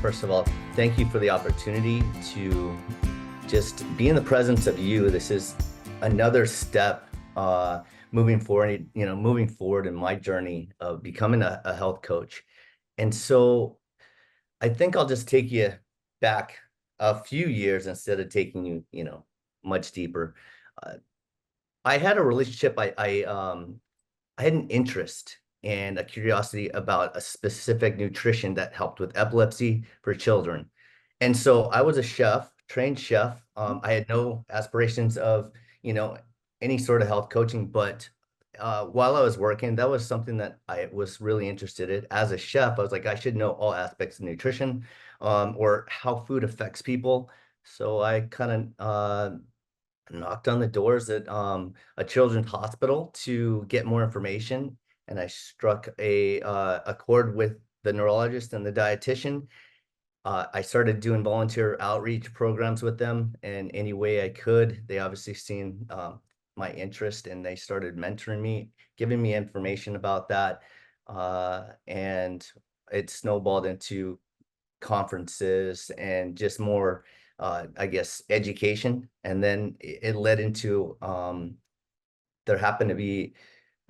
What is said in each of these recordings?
First of all, thank you for the opportunity to just be in the presence of you. This is another step moving forward, moving forward in my journey of becoming a health coach. And so I think I'll just take you back a few years instead of taking you, much deeper. Uh, I had a relationship. I had an interest and a curiosity about a specific nutrition that helped with epilepsy for children. And so I was a chef, trained chef. I had no aspirations of, you know, any sort of health coaching, but while I was working, that was something that I was really interested in. As a chef, I was like, I should know all aspects of nutrition, or how food affects people. So I kind of knocked on the doors at a children's hospital to get more information, and I struck a chord with the neurologist and the dietitian. I started doing volunteer outreach programs with them in any way I could. They obviously seen my interest, and they started mentoring me, giving me information about that, and it snowballed into conferences and just more, I guess, education. And then it led into there happened to be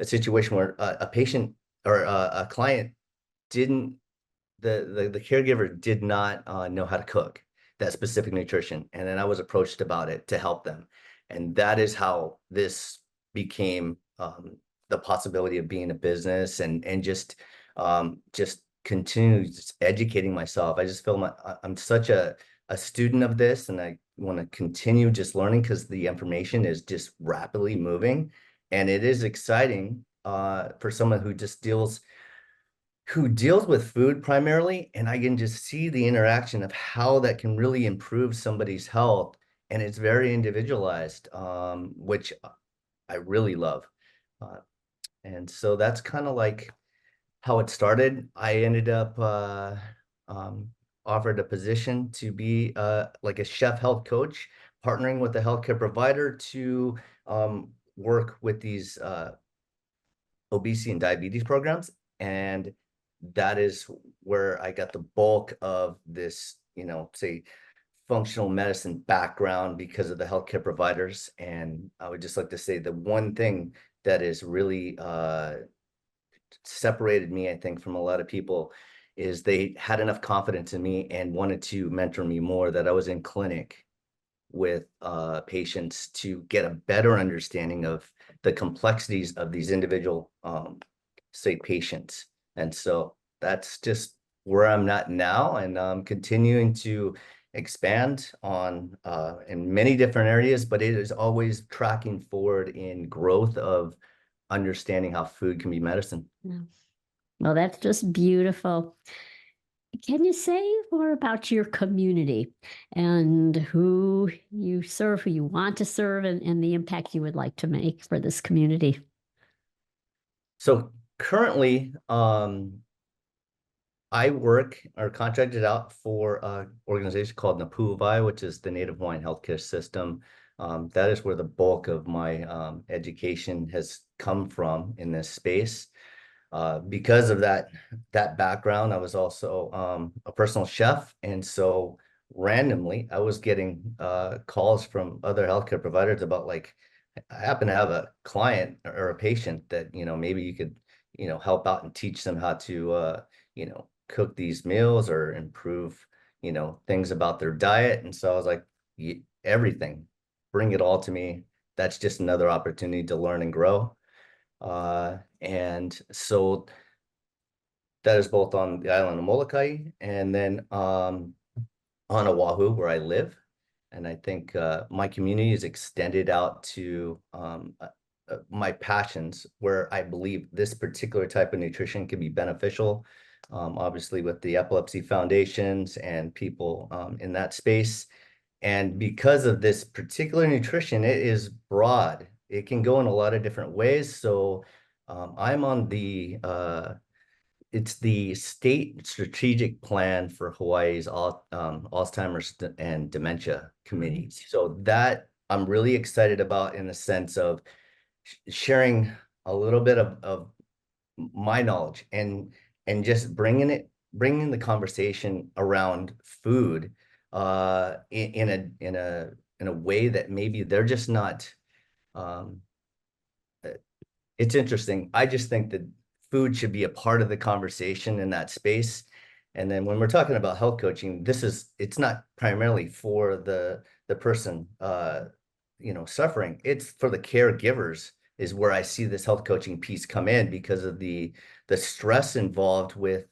a situation where a patient or a client didn't, the caregiver did not know how to cook that specific nutrition. And then I was approached about it to help them. And that is how this became the possibility of being a business, and just continue just educating myself. I just feel I'm such a student of this, and I want to continue just learning because the information is just rapidly moving, and it is exciting for someone who deals with food primarily, and I can just see the interaction of how that can really improve somebody's health, and it's very individualized, which I really love. Uh, and so that's kind of like how it started. I ended up um, offered a position to be like a chef health coach, partnering with a healthcare provider to work with these obesity and diabetes programs. And that is where I got the bulk of this, say, functional medicine background because of the healthcare providers. And I would just like to say the one thing that is really separated me, I think, from a lot of people is they had enough confidence in me and wanted to mentor me more, that I was in clinic with patients to get a better understanding of the complexities of these individual, say, patients. And so that's just where I'm at now, and I'm continuing to expand on in many different areas, but it is always tracking forward in growth of understanding how food can be medicine. Yeah. Well, that's just beautiful. Can you say more about your community and who you serve, who you want to serve, and the impact you would like to make for this community? So currently, I work or contracted out for an organization called NAPUVI, which is the Native Hawaiian Healthcare System. That is where the bulk of my education has come from in this space. Because of that background, I was also a personal chef, and so randomly I was getting calls from other healthcare providers about, like, I happen to have a client or a patient that maybe you could help out and teach them how to cook these meals or improve things about their diet. And so I was like, everything, bring it all to me. That's just another opportunity to learn and grow. And so that is both on the island of Molokai and then on Oahu, where I live. And I think my community is extended out to my passions, where I believe this particular type of nutrition can be beneficial. Obviously, with the epilepsy foundations and people in that space. And because of this particular nutrition, it is broad. It can go in a lot of different ways. So I'm on it's the state strategic plan for Hawaii's Alzheimer's and dementia Okay. committees. So that I'm really excited about, in the sense of sharing a little bit of my knowledge, and just bringing it bringing the conversation around food in a way that maybe they're just not. Um, it's interesting. I just think that food should be a part of the conversation in that space. And then when we're talking about health coaching, it's not primarily for the person suffering. It's for the caregivers is where I see this health coaching piece come in because of the stress involved with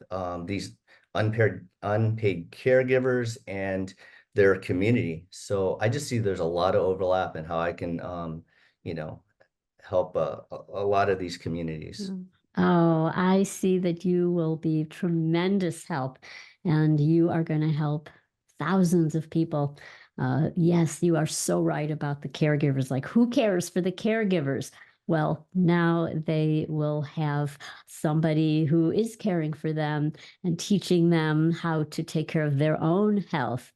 these unpaid caregivers and their community. So I just see there's a lot of overlap in how I can you know help a lot of these communities. Mm. Oh, I see that you will be tremendous help and you are going to help thousands of people. Yes, you are so right about the caregivers. Like, who cares for the caregivers? Well, now they will have somebody who is caring for them and teaching them how to take care of their own health.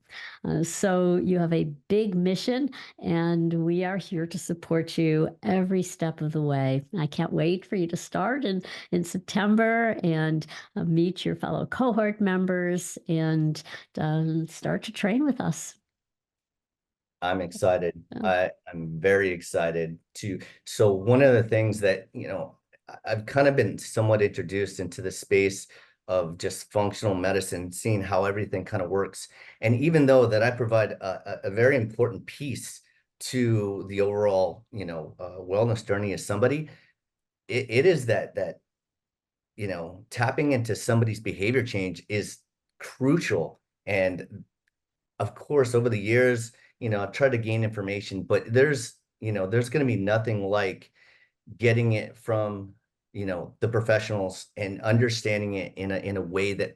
So you have a big mission, and we are here to support you every step of the way. I can't wait for you to start in September and meet your fellow cohort members and start to train with us. I'm excited. Yeah. I'm very excited to. So one of the things that, I've kind of been somewhat introduced into the space of just functional medicine, seeing how everything kind of works. And even though that I provide a very important piece to the overall, wellness journey as somebody, it is that tapping into somebody's behavior change is crucial. And of course, over the years, I've tried to gain information, but there's going to be nothing like getting it from, the professionals and understanding it in a way that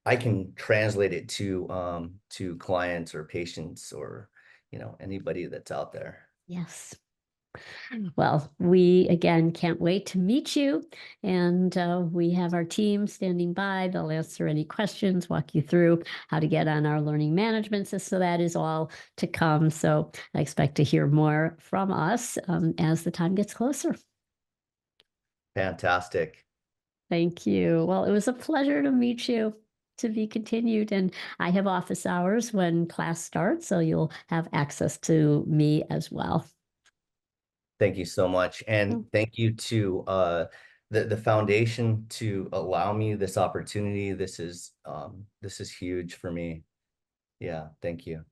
I can translate it to clients or patients or, anybody that's out there. Yes. Well, we again can't wait to meet you. And we have our team standing by. They'll answer any questions, walk you through how to get on our learning management system. So that is all to come. So I expect to hear more from us as the time gets closer. Fantastic. Thank you. Well, it was a pleasure to meet you. To be continued. And I have office hours when class starts, so you'll have access to me as well. Thank you so much. And Oh, thank you to the foundation to allow me this opportunity. This is huge for me. Yeah, thank you.